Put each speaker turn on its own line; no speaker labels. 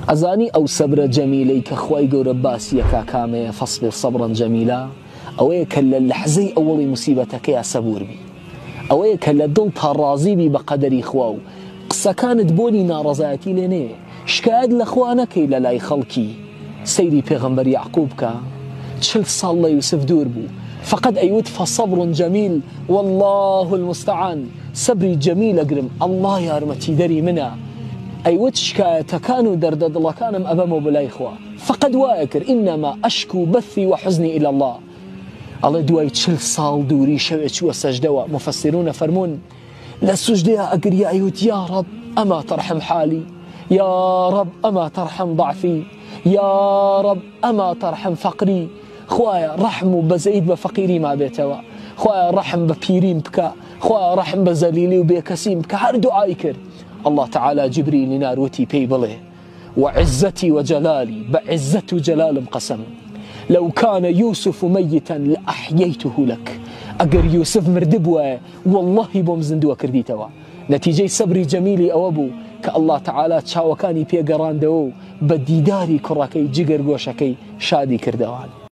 أزاني أو صبر جميلي كخواي قور باسيكا كامي فاصبر صبرا جميلا أويك اللحزي أولي مصيبتك يا صبور بي أويك اللدلتها الرازي بي بقدري خواو قصة كانت بولي نارزاتي لني شكاد لأخوانك إلا لاي خلقي سيري بيغمبر يعقوبك تشل صالة يوسف دوربو فقد أيوت فصبر جميل والله المستعان صبري جميل أقرم الله يا رمتي دري منا أيوت شكاية كانوا دردد الله كانم أبمو بلا إخوة فقد واكر إنما أشكو بثي وحزني إلى الله الله دواي تشل صال دوري شويت وسجدوا مفسرون فرمون للسجدة أقر يا أيوت يا رب أما ترحم حالي يا رب أما ترحم ضعفي يا رب أما ترحم فقري خوايا رحم بزيد بفقيري ما بيتوا خوايا رحم ببيرين بك خوايا رحم بزليلي وبيكسيم بك هر دعائي كر الله تعالى جبريل ناروتي بيبله وعزتي وجلالي بعزة جلال قسم لو كان يوسف ميتا لأحييته لك أقر يوسف مردبوه والله بومزندوا كرديتوا نتيجة صبري جميلي أوابو كالله تعالى تشاوكاني بيقران دو بديداري كراكي جيجر قوشكي شادي كردوان